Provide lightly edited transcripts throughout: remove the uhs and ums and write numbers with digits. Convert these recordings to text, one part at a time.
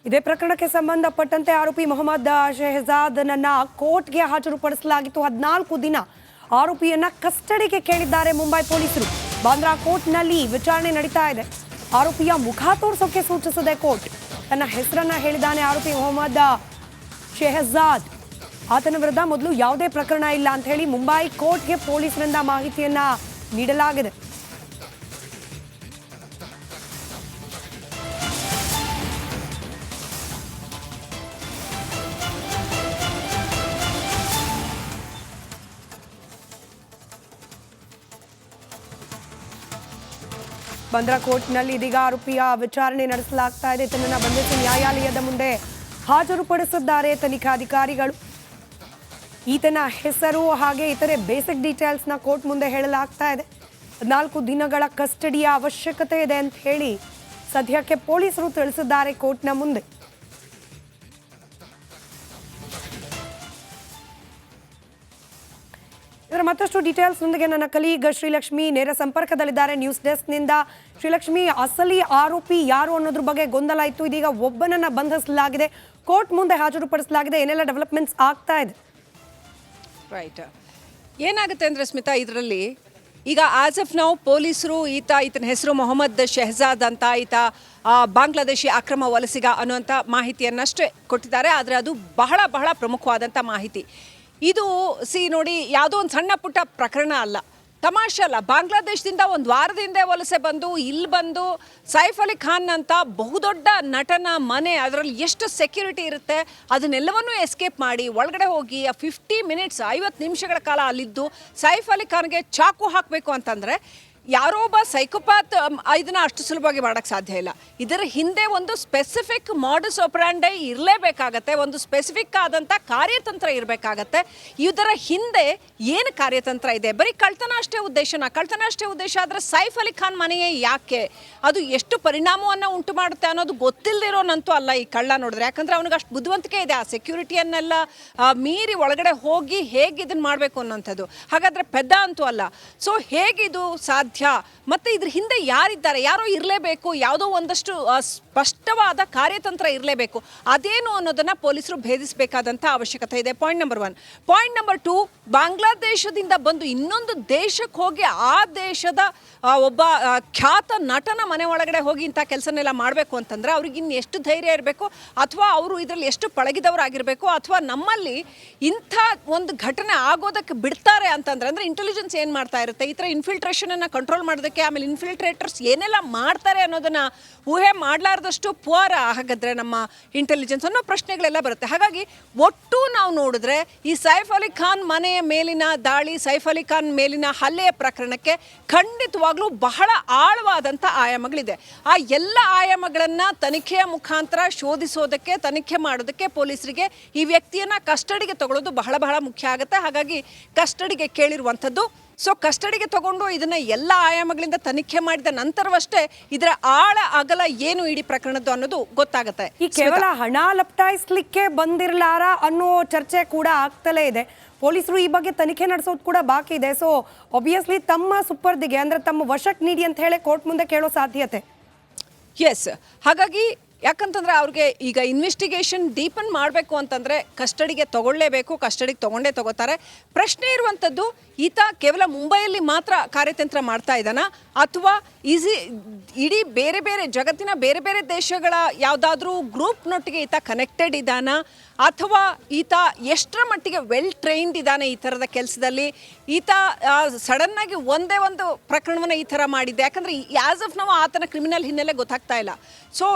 ಇದೇ ಪ್ರಕರಣಕ್ಕೆ ಸಂಬಂಧಪಟ್ಟಂತೆ ಆರೋಪಿ ಮೊಹಮ್ಮದ್ ಶೆಹಜಾದ್ನನ್ನ ಕೋರ್ಟ್ಗೆ ಹಾಜರುಪಡಿಸಲಾಗಿತ್ತು. 14 ದಿನ ಆರೋಪಿಯನ್ನ ಕಸ್ಟಡಿಗೆ ಕೇಳಿದ್ದಾರೆ ಮುಂಬೈ ಪೊಲೀಸರು. ಬಾಂದ್ರಾ ಕೋರ್ಟ್ನಲ್ಲಿ ವಿಚಾರಣೆ ನಡೀತಾ ಇದೆ. ಆರೋಪಿಯ ಮುಖ ತೋರಿಸೋಕೆ ಸೂಚಿಸಿದೆ ಕೋರ್ಟ್. ತನ್ನ ಹೆಸರನ್ನ ಹೇಳಿದಾನೆ ಆರೋಪಿ ಮೊಹಮ್ಮದ್ ಶೆಹಜಾದ್. ಆತನ ವಿರುದ್ಧ ಮೊದಲು ಯಾವುದೇ ಪ್ರಕರಣ ಇಲ್ಲ ಅಂತ ಹೇಳಿ ಮುಂಬೈ ಕೋರ್ಟ್ಗೆ ಪೊಲೀಸರಿಂದ ಮಾಹಿತಿಯನ್ನ ನೀಡಲಾಗಿದೆ. ಬಾಂದ್ರಾ ಕೋರ್ಟ್ನಲ್ಲಿ ಇದೀಗ ಆರೋಪಿಯ ವಿಚಾರಣೆ ನಡೆಸಲಾಗ್ತಾ ಇದೆ. ತನ್ನನ್ನು ಬಂಧಿಸಿ ನ್ಯಾಯಾಲಯದ ಮುಂದೆ ಹಾಜರುಪಡಿಸಿದ್ದಾರೆ ತನಿಖಾಧಿಕಾರಿಗಳು. ಈತನ ಹೆಸರು ಹಾಗೆ ಇತರೆ ಬೇಸಿಕ್ ಡೀಟೇಲ್ಸ್ನ ಕೋರ್ಟ್ ಮುಂದೆ ಹೇಳಲಾಗ್ತಾ ಇದೆ. 14 ದಿನಗಳ ಕಸ್ಟಡಿಯ ಅವಶ್ಯಕತೆ ಇದೆ ಅಂತ ಹೇಳಿ ಸದ್ಯಕ್ಕೆ ಪೊಲೀಸರು ತಿಳಿಸಿದ್ದಾರೆ ಕೋರ್ಟ್ನ ಮುಂದೆ. ಇದರ ಮತ್ತಷ್ಟು ಡೀಟೇಲ್ಸ್ ನೊಂದಿಗೆ ನನ್ನ ಕಲೀಗ್ ಶ್ರೀಲಕ್ಷ್ಮಿ ನೇರ ಸಂಪರ್ಕದಲ್ಲಿದ್ದಾರೆ ನ್ಯೂಸ್ ಡೆಸ್ಕ್ನಿಂದ. ಶ್ರೀಲಕ್ಷ್ಮಿ, ಅಸಲಿ ಆರೋಪಿ ಯಾರು ಅನ್ನೋದ್ರ ಬಗ್ಗೆ ಗೊಂದಲ ಇತ್ತು. ಇದೀಗ ಒಬ್ಬನನ್ನ ಬಂಧಿಸಲಾಗಿದೆ, ಕೋರ್ಟ್ ಮುಂದೆ ಹಾಜರುಪಡಿಸಲಾಗಿದೆ. ಏನೆಲ್ಲ ಡೆವಲಪ್ಮೆಂಟ್ಸ್ ಆಗ್ತಾ ಇದೆ? ರೈಟ್, ಏನಾಗುತ್ತೆ ಅಂದರೆ ಸ್ಮಿತಾ, ಇದರಲ್ಲಿ ಈಗ ಆಸ್ ಆಫ್ ನಾವು ಪೊಲೀಸರು ಈತನ ಹೆಸರು ಮೊಹಮ್ಮದ್ ಶೆಹಜಾದ್ ಅಂತ, ಈತ ಬಾಂಗ್ಲಾದೇಶಿ ಅಕ್ರಮ ವಲಸಿಗ ಅನ್ನುವಂಥ ಮಾಹಿತಿಯನ್ನಷ್ಟೇ ಕೊಟ್ಟಿದ್ದಾರೆ. ಆದರೆ ಅದು ಬಹಳ ಬಹಳ ಪ್ರಮುಖವಾದಂಥ ಮಾಹಿತಿ. ಇದು ನೋಡಿ, ಯಾವುದೋ ಒಂದು ಸಣ್ಣ ಪುಟ್ಟ ಪ್ರಕರಣ ಅಲ್ಲ, ತಮಾಷೆ ಅಲ್ಲ. ಬಾಂಗ್ಲಾದೇಶದಿಂದ ಒಂದು ವಾರದಿಂದ ವಲಸೆ ಬಂದು ಇಲ್ಲಿ ಬಂದು ಸೈಫ್ ಅಲಿ ಖಾನ್ ಅಂತ ಬಹುದೊಡ್ಡ ನಟನ ಮನೆ, ಅದರಲ್ಲಿ ಎಷ್ಟು ಸೆಕ್ಯೂರಿಟಿ ಇರುತ್ತೆ ಅದನ್ನೆಲ್ಲವನ್ನೂ ಎಸ್ಕೇಪ್ ಮಾಡಿ ಒಳಗಡೆ ಹೋಗಿ 50 ಮಿನಿಟ್ಸ್ 50 ನಿಮಿಷಗಳ ಕಾಲ ಅಲ್ಲಿದ್ದು ಸೈಫ್ ಅಲಿ ಖಾನ್ಗೆ ಚಾಕು ಹಾಕಬೇಕು ಅಂತಂದರೆ ಯಾರೋ ಒಬ್ಬ ಸೈಕೋಪಾತ್ ಇದನ್ನು ಅಷ್ಟು ಸುಲಭವಾಗಿ ಮಾಡೋಕ್ಕೆ ಸಾಧ್ಯ ಇಲ್ಲ. ಇದರ ಹಿಂದೆ ಒಂದು ಸ್ಪೆಸಿಫಿಕ್ ಮಾಡಸ್ ಆಪರಾಂಡಿ ಇರಲೇಬೇಕಾಗತ್ತೆ, ಒಂದು ಸ್ಪೆಸಿಫಿಕ್ ಆದಂಥ ಕಾರ್ಯತಂತ್ರ ಇರಬೇಕಾಗತ್ತೆ. ಇದರ ಹಿಂದೆ ಏನು ಕಾರ್ಯತಂತ್ರ ಇದೆ? ಬರೀ ಕಳ್ತನ ಅಷ್ಟೇ ಉದ್ದೇಶ ಆದರೆ ಸೈಫ್ ಅಲಿ ಖಾನ್ ಮನೆಯೇ ಯಾಕೆ, ಅದು ಎಷ್ಟು ಪರಿಣಾಮವನ್ನು ಉಂಟು ಮಾಡುತ್ತೆ ಅನ್ನೋದು ಗೊತ್ತಿಲ್ಲದಿರೋನಂತೂ ಅಲ್ಲ ಈ ಕಳ್ಳ ನೋಡಿದ್ರೆ. ಯಾಕಂದರೆ ಅವನಿಗೆ ಅಷ್ಟು ಬುದ್ಧಿವಂತಿಕೆ ಇದೆ, ಆ ಸೆಕ್ಯೂರಿಟಿಯನ್ನೆಲ್ಲ ಮೀರಿ ಒಳಗಡೆ ಹೋಗಿ ಹೇಗೆ ಇದನ್ನು ಮಾಡಬೇಕು ಅನ್ನೋಂಥದ್ದು. ಹಾಗಾದರೆ ಪೆದ್ದ ಅಂತೂ ಅಲ್ಲ. ಸೊ ಹೇಗಿದು ಸಾಧ್ಯ? ಮತ್ತೆ ಇದ್ರ ಹಿಂದೆ ಯಾರಿದ್ದಾರೆ? ಯಾರೋ ಇರಲೇಬೇಕು, ಯಾವುದೋ ಒಂದಷ್ಟು ಸ್ಪಷ್ಟವಾದ ಕಾರ್ಯತಂತ್ರ ಇರಲೇಬೇಕು. ಅದೇನು ಅನ್ನೋದನ್ನ ಪೊಲೀಸರು ಭೇದಿಸಬೇಕಾದಂಥ ಅವಶ್ಯಕತೆ ಇದೆ. Point number 1. ಪಾಯಿಂಟ್ ನಂಬರ್ 2, ಬಾಂಗ್ಲಾದೇಶದಿಂದ ಬಂದು ಇನ್ನೊಂದು ದೇಶಕ್ಕೆ ಹೋಗಿ ಆ ದೇಶದ ಒಬ್ಬ ಖ್ಯಾತ ನಟನ ಮನೆ ಒಳಗಡೆ ಹೋಗಿ ಇಂಥ ಕೆಲಸನೆಲ್ಲ ಮಾಡಬೇಕು ಅಂತಂದರೆ ಅವ್ರಿಗೆ ಇನ್ನು ಎಷ್ಟು ಧೈರ್ಯ ಇರಬೇಕು, ಅಥವಾ ಅವರು ಇದರಲ್ಲಿ ಎಷ್ಟು ಪಳಗಿದವರಾಗಿರಬೇಕು, ಅಥವಾ ನಮ್ಮಲ್ಲಿ ಇಂಥ ಒಂದು ಘಟನೆ ಆಗೋದಕ್ಕೆ ಬಿಡ್ತಾರೆ ಅಂತಂದ್ರೆ, ಅಂದರೆ ಇಂಟೆಲಿಜೆನ್ಸ್ ಏನು ಮಾಡ್ತಾ ಇರುತ್ತೆ, ಈ ಥರ ಇನ್ಫಿಲ್ಟ್ರೇಷನನ್ನು ಕಂಟ್ರೋಲ್ ಮಾಡೋದಕ್ಕೆ, ಆಮೇಲೆ ಇನ್ಫಿಲ್ಟ್ರೇಟರ್ಸ್ ಏನೆಲ್ಲ ಮಾಡ್ತಾರೆ ಅನ್ನೋದನ್ನು ಊಹೆ ಮಾಡಲಾರ್ದಷ್ಟು ಪುವರ್ ಹಾಗಾದರೆ ನಮ್ಮ ಇಂಟೆಲಿಜೆನ್ಸ್ ಅನ್ನೋ ಪ್ರಶ್ನೆಗಳೆಲ್ಲ ಬರುತ್ತೆ. ಹಾಗಾಗಿ ಒಟ್ಟು ನಾವು ನೋಡಿದ್ರೆ ಈ ಸೈಫ್ ಅಲಿ ಖಾನ್ ಮನೆಯ ಮೇಲಿನ ದಾಳಿ, ಸೈಫ್ ಅಲಿ ಖಾನ್ ಮೇಲಿನ ಹಲ್ಲೆಯ ಪ್ರಕರಣಕ್ಕೆ ಖಂಡಿತವಾಗ್ಲೂ ಬಹಳ ಆಳವಾದಂಥ ಆಯಾಮಗಳಿದೆ. ಆ ಎಲ್ಲ ಆಯಾಮಗಳನ್ನು ತನಿಖೆಯ ಮುಖಾಂತರ ಶೋಧಿಸೋದಕ್ಕೆ, ತನಿಖೆ ಮಾಡೋದಕ್ಕೆ ಪೊಲೀಸರಿಗೆ ಈ ವ್ಯಕ್ತಿಯನ್ನು ಕಸ್ಟಡಿಗೆ ತಗೊಳ್ಳೋದು ಬಹಳ ಬಹಳ ಮುಖ್ಯ ಆಗುತ್ತೆ. ಹಾಗಾಗಿ ಕಸ್ಟಡಿಗೆ ಕೇಳಿರುವಂಥದ್ದು. ಸೊ ಕಸ್ಟಡಿಗೆ ತಗೊಂಡು ಇದನ್ನ ಎಲ್ಲ ಆಯಾಮಗಳಿಂದ ತನಿಖೆ ಮಾಡಿದ ನಂತರವಷ್ಟೇ ಇದರ ಆಳ ಅಗಲ ಏನು ಇಡೀ ಪ್ರಕರಣದ್ದು ಅನ್ನೋದು ಗೊತ್ತಾಗುತ್ತೆ. ಈ ಕೇವಲ ಹಣ ಲಪಟಾಯಿಸ್ಲಿಕ್ಕೆ ಬಂದಿರಲಾರ ಅನ್ನೋ ಚರ್ಚೆ ಕೂಡ ಆಗ್ತಲೇ ಇದೆ. ಪೊಲೀಸರು ಈ ಬಗ್ಗೆ ತನಿಖೆ ನಡೆಸೋದು ಕೂಡ ಬಾಕಿ ಇದೆ. ಸೊ ಆಬ್ವಿಯಸ್ಲಿ ತಮ್ಮ ಸುಪರ್ದಿಗೆ ಅಂದ್ರೆ ತಮ್ಮ ವಶಕ್ಕೆ ನೀಡಿ ಅಂತ ಹೇಳಿ ಕೋರ್ಟ್ ಮುಂದೆ ಕೇಳೋ ಸಾಧ್ಯತೆ. ಎಸ್, ಹಾಗಾಗಿ ಯಾಕಂತಂದರೆ ಅವ್ರಿಗೆ ಈಗ ಇನ್ವೆಸ್ಟಿಗೇಷನ್ ಡೀಪನ್ ಮಾಡಬೇಕು ಅಂತಂದರೆ ಕಸ್ಟಡಿಗೆ ತಗೊಳ್ಳೇಬೇಕು, ಕಸ್ಟಡಿಗೆ ತಗೋತಾರೆ. ಪ್ರಶ್ನೆ ಇರುವಂಥದ್ದು, ಈತ ಕೇವಲ ಮುಂಬೈಯಲ್ಲಿ ಮಾತ್ರ ಕಾರ್ಯತಂತ್ರ ಮಾಡ್ತಾ ಇದ್ದಾನ, ಅಥವಾ ಇಡೀ ಬೇರೆ ಬೇರೆ ಜಗತ್ತಿನ ಬೇರೆ ಬೇರೆ ದೇಶಗಳ ಯಾವುದಾದ್ರೂ ಗ್ರೂಪ್ನೊಟ್ಟಿಗೆ ಈತ ಕನೆಕ್ಟೆಡ್ ಇದ್ದಾನ, ಅಥವಾ ಈತ ಎಷ್ಟರ ಮಟ್ಟಿಗೆ ವೆಲ್ ಟ್ರೈನ್ಡ್ ಇದ್ದಾನೆ ಈ ಥರದ ಕೆಲಸದಲ್ಲಿ. ಈತ ಸಡನ್ನಾಗಿ ಒಂದೇ ಒಂದು ಪ್ರಕರಣವನ್ನು ಈ ಥರ ಮಾಡಿದ್ದೆ. ಯಾಕಂದರೆ ಆ್ಯಸ್ ಆಫ್ ನಾವು ಆತನ ಕ್ರಿಮಿನಲ್ ಹಿನ್ನೆಲೆ ಗೊತ್ತಾಗ್ತಾ ಇಲ್ಲ. ಸೊ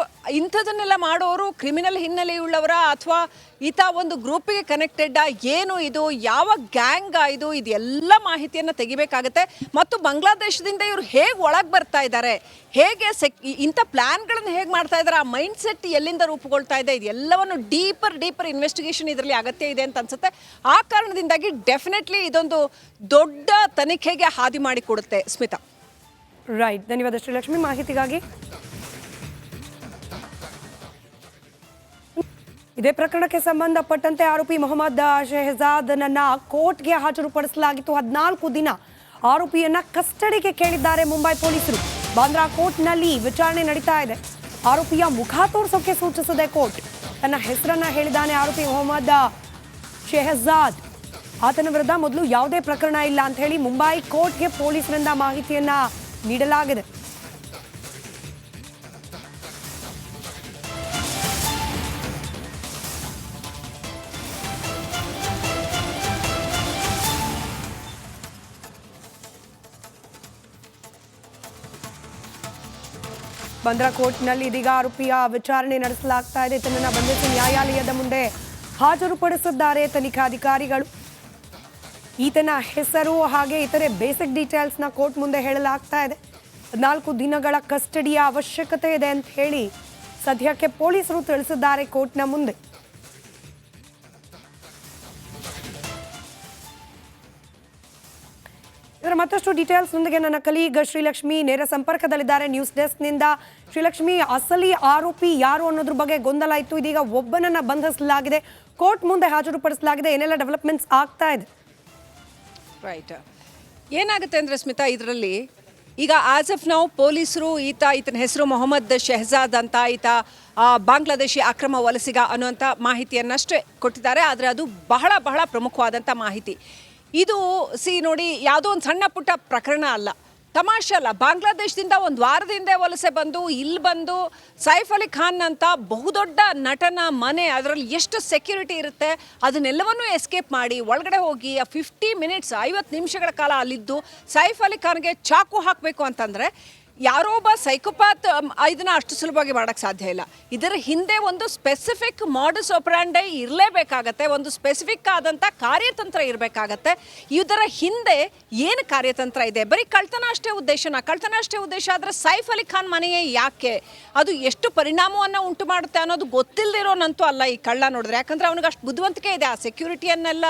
ಇಂಥದನ್ನೆಲ್ಲ ಮಾಡೋರು ಕ್ರಿಮಿನಲ್ ಹಿನ್ನೆಲೆಯುಳ್ಳವರ, ಅಥವಾ ಈತ ಒಂದು ಗ್ರೂಪಿಗೆ ಕನೆಕ್ಟೆಡ್, ಏನು ಇದು, ಯಾವ ಗ್ಯಾಂಗ್ ಇದು, ಇದೆಲ್ಲ ಮಾಹಿತಿಯನ್ನು ತೆಗಿಬೇಕಾಗತ್ತೆ. ಮತ್ತು ಬಾಂಗ್ಲಾದೇಶದಿಂದ ಇವರು ಹೇಗೆ ಒಳಗೆ ಬರ್ತಾ ಇದ್ದಾರೆ, ಹೇಗೆ ಇಂಥ ಪ್ಲ್ಯಾನ್ಗಳನ್ನು ಹೇಗೆ ಮಾಡ್ತಾ ಇದ್ದಾರೆ, ಆ ಮೈಂಡ್ ಸೆಟ್ ಎಲ್ಲಿಂದ ರೂಪುಗೊಳ್ತಾ ಇದೆ, ಇದೆಲ್ಲವನ್ನು ಡೀಪರ್ ಇನ್ವೆಸ್ಟಿಗೇಷನ್ ಇದರಲ್ಲಿ ಅಗತ್ಯ ಇದೆ ಅಂತ ಅನ್ಸುತ್ತೆ. ಆ ಕಾರಣದಿಂದಾಗಿ ಡೆಫಿನೆಟ್ಲಿ ಇದೊಂದು ದೊಡ್ಡ ತನಿಖೆಗೆ ಹಾದಿ ಮಾಡಿಕೊಡುತ್ತೆ. ಸ್ಮಿತಾ. ರೈಟ್, ಧನ್ಯವಾದ ಶ್ರೀಲಕ್ಷ್ಮಿ ಮಾಹಿತಿಗಾಗಿ. ಇದೇ ಪ್ರಕರಣಕ್ಕೆ ಸಂಬಂಧಪಟ್ಟಂತೆ ಆರೋಪಿ ಮೊಹಮ್ಮದ್ ಶೆಹಜಾದ್ನನ್ನ ಕೋರ್ಟ್ಗೆ ಹಾಜರುಪಡಿಸಲಾಗಿತ್ತು. 14 ದಿನ ಆರೋಪಿಯನ್ನ ಕಸ್ಟಡಿಗೆ ಕೇಳಿದ್ದಾರೆ ಮುಂಬೈ ಪೊಲೀಸರು. ಬಾಂದ್ರಾ ಕೋರ್ಟ್ನಲ್ಲಿ ವಿಚಾರಣೆ ನಡೀತಾ ಇದೆ. ಆರೋಪಿಯ ಮುಖ ತೋರಿಸೋಕೆ ಸೂಚಿಸಿದೆ ಕೋರ್ಟ್. ತನ್ನ ಹೆಸರನ್ನ ಹೇಳಿದಾನೆ ಆರೋಪಿ ಮೊಹಮ್ಮದ್ ಶೆಹಜಾದ್. ಆತನ ವಿರುದ್ಧ ಮೊದಲು ಯಾವುದೇ ಪ್ರಕರಣ ಇಲ್ಲ ಅಂತ ಹೇಳಿ ಮುಂಬೈ ಕೋರ್ಟ್ಗೆ ಪೊಲೀಸರಿಂದ ಮಾಹಿತಿಯನ್ನ ನೀಡಲಾಗಿದೆ. ಬಂದ್ರಾ ಕೋರ್ಟ್ನಲ್ಲಿ ಇದೀಗ ಆರೋಪಿಯ ವಿಚಾರಣೆ ನಡೆಸಲಾಗ್ತಾ ಇದೆ. ತನ್ನನ್ನು ಬಂಧಿಸಿ ನ್ಯಾಯಾಲಯದ ಮುಂದೆ ಹಾಜರುಪಡಿಸಿದ್ದಾರೆ ತನಿಖಾಧಿಕಾರಿಗಳು. ಈತನ ಹೆಸರು ಹಾಗೆ ಇತರೆ ಬೇಸಿಕ್ ಡೀಟೇಲ್ಸ್ನ ಕೋರ್ಟ್ ಮುಂದೆ ಹೇಳಲಾಗ್ತಾ ಇದೆ. 4 ದಿನಗಳ ಕಸ್ಟಡಿಯ ಅವಶ್ಯಕತೆ ಇದೆ ಅಂತ ಹೇಳಿ ಸದ್ಯಕ್ಕೆ ಪೊಲೀಸರು ತಿಳಿಸಿದ್ದಾರೆ ಕೋರ್ಟ್ನ ಮುಂದೆ. ಇದರ ಮತ್ತಷ್ಟು ಡೀಟೇಲ್ಸ್ ನೊಂದಿಗೆ ನನ್ನ ಕಲೀಗ್ ಶ್ರೀಲಕ್ಷ್ಮಿ ನೇರ ಸಂಪರ್ಕದಲ್ಲಿದ್ದಾರೆ ನ್ಯೂಸ್ ಡೆಸ್ಕ್ನಿಂದ. ಶ್ರೀಲಕ್ಷ್ಮಿ, ಅಸಲಿ ಆರೋಪಿ ಯಾರು ಅನ್ನೋದ್ರ ಬಗ್ಗೆ ಗೊಂದಲ ಇತ್ತು. ಇದೀಗ ಒಬ್ಬನನ್ನ ಬಂಧಿಸಲಾಗಿದೆ, ಕೋರ್ಟ್ ಮುಂದೆ ಹಾಜರುಪಡಿಸಲಾಗಿದೆ. ಏನೆಲ್ಲ ಡೆವಲಪ್ಮೆಂಟ್ಸ್ ಆಗ್ತಾ ಇದೆ? ರೈಟ್. ಏನಾಗುತ್ತೆ ಅಂದರೆ ಸ್ಮಿತಾ, ಇದರಲ್ಲಿ ಈಗ ಆಸ್ ಆಫ್ ನಾವು ಪೊಲೀಸರು ಈತನ ಹೆಸರು ಮೊಹಮ್ಮದ್ ಶೆಹಜಾದ್ ಅಂತ, ಈತ ಬಾಂಗ್ಲಾದೇಶಿ ಅಕ್ರಮ ವಲಸಿಗ ಅನ್ನುವಂಥ ಮಾಹಿತಿಯನ್ನಷ್ಟೇ ಕೊಟ್ಟಿದ್ದಾರೆ. ಆದರೆ ಅದು ಬಹಳ ಬಹಳ ಪ್ರಮುಖವಾದಂಥ ಮಾಹಿತಿ. ಇದು ನೋಡಿ, ಯಾವುದೋ ಒಂದು ಸಣ್ಣ ಪುಟ್ಟ ಪ್ರಕರಣ ಅಲ್ಲ, ತಮಾಷೆ ಅಲ್ಲ. ಬಾಂಗ್ಲಾದೇಶದಿಂದ ಒಂದು ವಾರದಿಂದ ವಲಸೆ ಬಂದು ಇಲ್ಲಿ ಬಂದು ಸೈಫ್ ಅಲಿ ಖಾನ್ ಅಂತ ಬಹುದೊಡ್ಡ ನಟನ ಮನೆ, ಅದರಲ್ಲಿ ಎಷ್ಟು ಸೆಕ್ಯೂರಿಟಿ ಇರುತ್ತೆ ಅದನ್ನೆಲ್ಲವನ್ನೂ ಎಸ್ಕೇಪ್ ಮಾಡಿ ಒಳಗಡೆ ಹೋಗಿ 50 ಮಿನಿಟ್ಸ್ 50 ನಿಮಿಷಗಳ ಕಾಲ ಅಲ್ಲಿದ್ದು ಸೈಫ್ ಅಲಿ ಖಾನ್ಗೆ ಚಾಕು ಹಾಕಬೇಕು ಅಂತಂದರೆ ಯಾರೋ ಒಬ್ಬ ಸೈಕೋಪಾತ್ ಇದನ್ನು ಅಷ್ಟು ಸುಲಭವಾಗಿ ಮಾಡೋಕ್ಕೆ ಸಾಧ್ಯ ಇಲ್ಲ. ಇದರ ಹಿಂದೆ ಒಂದು ಸ್ಪೆಸಿಫಿಕ್ ಮಾಡಸ್ ಆಪರಾಂಡಿ ಇರಲೇಬೇಕಾಗತ್ತೆ, ಒಂದು ಸ್ಪೆಸಿಫಿಕ್ ಆದಂಥ ಕಾರ್ಯತಂತ್ರ ಇರಬೇಕಾಗತ್ತೆ. ಇದರ ಹಿಂದೆ ಏನು ಕಾರ್ಯತಂತ್ರ ಇದೆ? ಬರೀ ಕಳ್ತನ ಅಷ್ಟೇ ಉದ್ದೇಶ ಆದರೆ ಸೈಫ್ ಅಲಿ ಖಾನ್ ಮನೆಯೇ ಯಾಕೆ, ಅದು ಎಷ್ಟು ಪರಿಣಾಮವನ್ನು ಉಂಟು ಮಾಡುತ್ತೆ ಅನ್ನೋದು ಗೊತ್ತಿಲ್ಲದಿರೋನಂತೂ ಅಲ್ಲ ಈ ಕಳ್ಳ ನೋಡಿದ್ರೆ. ಯಾಕಂದರೆ ಅವನಿಗೆ ಅಷ್ಟು ಬುದ್ಧಿವಂತಿಕೆ ಇದೆ, ಆ ಸೆಕ್ಯೂರಿಟಿಯನ್ನೆಲ್ಲ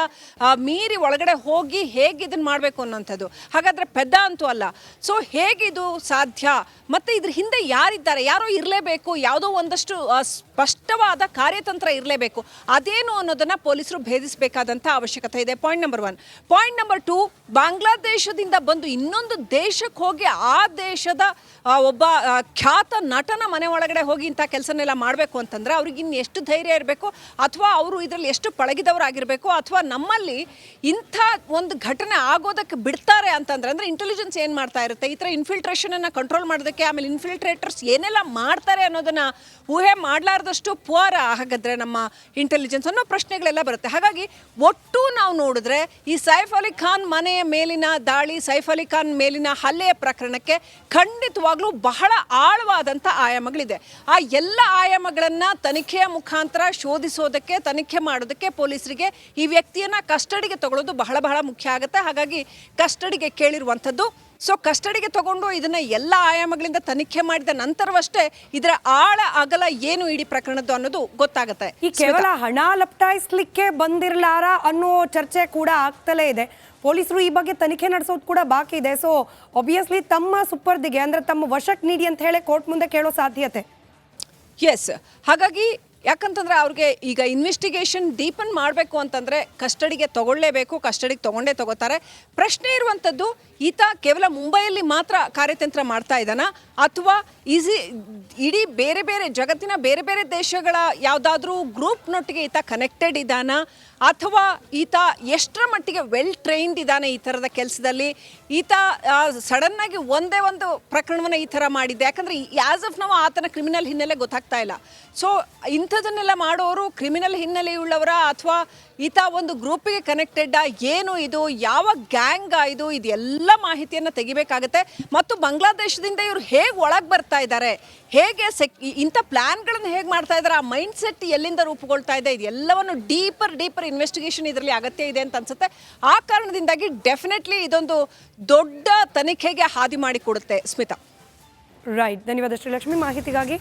ಮೀರಿ ಒಳಗಡೆ ಹೋಗಿ ಹೇಗೆ ಇದನ್ನು ಮಾಡಬೇಕು ಅನ್ನೋಂಥದ್ದು. ಹಾಗಾದರೆ ಪೆದ್ದ ಅಂತೂ ಅಲ್ಲ. ಸೊ ಹೇಗಿದು ಸಾಧ್ಯ? ಮತ್ತೆ ಇದ್ರ ಹಿಂದೆ ಯಾರಿದ್ದಾರೆ? ಯಾರೋ ಇರಲೇಬೇಕು, ಯಾವುದೋ ಒಂದಷ್ಟು ಸ್ಪಷ್ಟವಾದ ಕಾರ್ಯತಂತ್ರ ಇರಲೇಬೇಕು. ಅದೇನು ಅನ್ನೋದನ್ನ ಪೊಲೀಸರು ಭೇದಿಸಬೇಕಾದಂಥ ಅವಶ್ಯಕತೆ ಇದೆ. Point number 1. ಪಾಯಿಂಟ್ ನಂಬರ್ 2, ಬಾಂಗ್ಲಾದೇಶದಿಂದ ಬಂದು ಇನ್ನೊಂದು ದೇಶಕ್ಕೆ ಹೋಗಿ ಆ ದೇಶದ ಒಬ್ಬ ಖ್ಯಾತ ನಟನ ಮನೆ ಒಳಗಡೆ ಹೋಗಿ ಇಂಥ ಕೆಲಸನೆಲ್ಲ ಮಾಡಬೇಕು ಅಂತಂದ್ರೆ ಅವ್ರಿಗೆ ಇನ್ನು ಎಷ್ಟು ಧೈರ್ಯ ಇರಬೇಕು, ಅಥವಾ ಅವರು ಇದರಲ್ಲಿ ಎಷ್ಟು ಪಳಗಿದವರಾಗಿರಬೇಕು, ಅಥವಾ ನಮ್ಮಲ್ಲಿ ಇಂಥ ಒಂದು ಘಟನೆ ಆಗೋದಕ್ಕೆ ಬಿಡ್ತಾರೆ ಅಂತಂದ್ರೆ, ಅಂದರೆ ಇಂಟೆಲಿಜೆನ್ಸ್ ಏನು ಮಾಡ್ತಾ ಇರುತ್ತೆ, ಈ ಥರ ಇನ್ಫಿಲ್ಟ್ರೇಷನನ್ನು ಕಂಟ್ರೋಲ್ ಮಾಡೋದಕ್ಕೆ, ಆಮೇಲೆ ಇನ್ಫಿಲ್ಟ್ರೇಟರ್ಸ್ ಏನೆಲ್ಲ ಮಾಡ್ತಾರೆ ಅನ್ನೋದನ್ನು ಊಹೆ ಮಾಡಲಾರ್ದಷ್ಟು ಪುವರ್ ಹಾಗಾದರೆ ನಮ್ಮ ಇಂಟೆಲಿಜೆನ್ಸ್ ಅನ್ನೋ ಪ್ರಶ್ನೆಗಳೆಲ್ಲ ಬರುತ್ತೆ. ಹಾಗಾಗಿ ಒಟ್ಟು ನಾವು ನೋಡಿದ್ರೆ ಈ ಸೈಫ್ ಅಲಿ ಖಾನ್ ಮನೆಯ ಮೇಲಿನ ದಾಳಿ, ಸೈಫ್ ಅಲಿ ಖಾನ್ ಮೇಲಿನ ಹಲ್ಲೆಯ ಪ್ರಕರಣಕ್ಕೆ ಖಂಡಿತವಾಗ್ಲೂ ಬಹಳ ಆಳವಾದಂಥ ಆಯಾಮಗಳಿದೆ. ಆ ಎಲ್ಲ ಆಯಾಮಗಳನ್ನು ತನಿಖೆಯ ಮುಖಾಂತರ ಶೋಧಿಸೋದಕ್ಕೆ, ತನಿಖೆ ಮಾಡೋದಕ್ಕೆ ಪೊಲೀಸರಿಗೆ ಈ ವ್ಯಕ್ತಿಯನ್ನು ಕಸ್ಟಡಿಗೆ ತಗೊಳ್ಳೋದು ಬಹಳ ಬಹಳ ಮುಖ್ಯ ಆಗುತ್ತೆ. ಹಾಗಾಗಿ ಕಸ್ಟಡಿಗೆ ಕೇಳಿರುವಂಥದ್ದು. ಸೊ ಕಸ್ಟಡಿಗೆ ತಗೊಂಡು ಇದನ್ನ ಎಲ್ಲ ಆಯಾಮಗಳಿಂದ ತನಿಖೆ ಮಾಡಿದ ನಂತರವಷ್ಟೇ ಇದರ ಆಳ ಅಗಲ ಏನು ಇಡೀ ಪ್ರಕರಣದ್ದು ಅನ್ನೋದು ಗೊತ್ತಾಗುತ್ತೆ. ಈ ಕೇವಲ ಹಣ ಲಪಟಾಯಿಸ್ಲಿಕ್ಕೆ ಬಂದಿರಲಾರ ಅನ್ನೋ ಚರ್ಚೆ ಕೂಡ ಆಗ್ತಲೇ ಇದೆ. ಪೊಲೀಸರು ಈ ಬಗ್ಗೆ ತನಿಖೆ ನಡೆಸೋದು ಕೂಡ ಬಾಕಿ ಇದೆ. ಸೊ ಆಬ್ವಿಯಸ್ಲಿ ತಮ್ಮ ಸುಪರ್ದಿಗೆ ಅಂದ್ರೆ ತಮ್ಮ ವಶಕ್ಕೆ ನೀಡಿ ಅಂತ ಹೇಳಿ ಕೋರ್ಟ್ ಮುಂದೆ ಕೇಳೋ ಸಾಧ್ಯತೆ. ಎಸ್, ಹಾಗಾಗಿ ಯಾಕಂತಂದ್ರೆ ಅವ್ರಿಗೆ ಈಗ ಇನ್ವೆಸ್ಟಿಗೇಷನ್ ಡೀಪನ್ ಮಾಡಬೇಕು ಅಂತಂದರೆ ಕಸ್ಟಡಿಗೆ ತಗೊಳ್ಳೇಬೇಕು, ಕಸ್ಟಡಿಗೆ ತಗೋತಾರೆ. ಪ್ರಶ್ನೆ ಇರುವಂಥದ್ದು, ಈತ ಕೇವಲ ಮುಂಬೈಯಲ್ಲಿ ಮಾತ್ರ ಕಾರ್ಯತಂತ್ರ ಮಾಡ್ತಾ ಇದ್ದಾನ, ಅಥವಾ ಇಡೀ ಬೇರೆ ಬೇರೆ ಜಗತ್ತಿನ ಬೇರೆ ಬೇರೆ ದೇಶಗಳ ಯಾವುದಾದ್ರೂ ಗ್ರೂಪ್ನೊಟ್ಟಿಗೆ ಈತ ಕನೆಕ್ಟೆಡ್ ಇದ್ದಾನ, ಅಥವಾ ಈತ ಎಷ್ಟರ ಮಟ್ಟಿಗೆ ವೆಲ್ ಟ್ರೈನ್ಡ್ ಇದ್ದಾನೆ ಈ ಥರದ ಕೆಲಸದಲ್ಲಿ. ಈತ ಸಡನ್ನಾಗಿ ಒಂದೇ ಒಂದು ಪ್ರಕರಣವನ್ನು ಈ ಥರ ಮಾಡಿದ್ದೆ. ಯಾಕಂದರೆ ಆ್ಯಸ್ ಆಫ್ ನಾವು ಆತನ ಕ್ರಿಮಿನಲ್ ಹಿನ್ನೆಲೆ ಗೊತ್ತಾಗ್ತಾ ಇಲ್ಲ. ಸೊ ಇಂಥದನ್ನೆಲ್ಲ ಮಾಡೋರು ಕ್ರಿಮಿನಲ್ ಹಿನ್ನೆಲೆಯುಳ್ಳವರ, ಅಥವಾ ಈತ ಒಂದು ಗ್ರೂಪಿಗೆ ಕನೆಕ್ಟೆಡ್, ಏನು ಇದು, ಯಾವ ಗ್ಯಾಂಗ್ ಇದು, ಇದೆಲ್ಲ ಮಾಹಿತಿಯನ್ನು ತೆಗಿಬೇಕಾಗತ್ತೆ. ಮತ್ತು ಬಾಂಗ್ಲಾದೇಶದಿಂದ ಇವರು ಹೇಗೆ ಒಳಗೆ ಬರ್ತಾ ಇದ್ದಾರೆ, ಹೇಗೆ ಇಂಥ ಪ್ಲ್ಯಾನ್ಗಳನ್ನು ಹೇಗೆ ಮಾಡ್ತಾ ಇದ್ದಾರೆ, ಆ ಮೈಂಡ್ ಸೆಟ್ ಎಲ್ಲಿಂದ ರೂಪುಗೊಳ್ತಾ ಇದೆ, ಇದೆಲ್ಲವನ್ನು ಡೀಪರ್ ಇನ್ವೆಸ್ಟಿಗೇಷನ್ ಇದರಲ್ಲಿ ಅಗತ್ಯ ಇದೆ ಅಂತ ಅನ್ಸುತ್ತೆ. ಆ ಕಾರಣದಿಂದಾಗಿ ಡೆಫಿನೆಟ್ಲಿ ಇದೊಂದು ದೊಡ್ಡ ತನಿಖೆಗೆ ಹಾದಿ ಮಾಡಿಕೊಡುತ್ತೆ. ಸ್ಮಿತಾ. ರೈಟ್, ಧನ್ಯವಾದ ಶ್ರೀಲಕ್ಷ್ಮಿ ಮಾಹಿತಿಗಾಗಿ.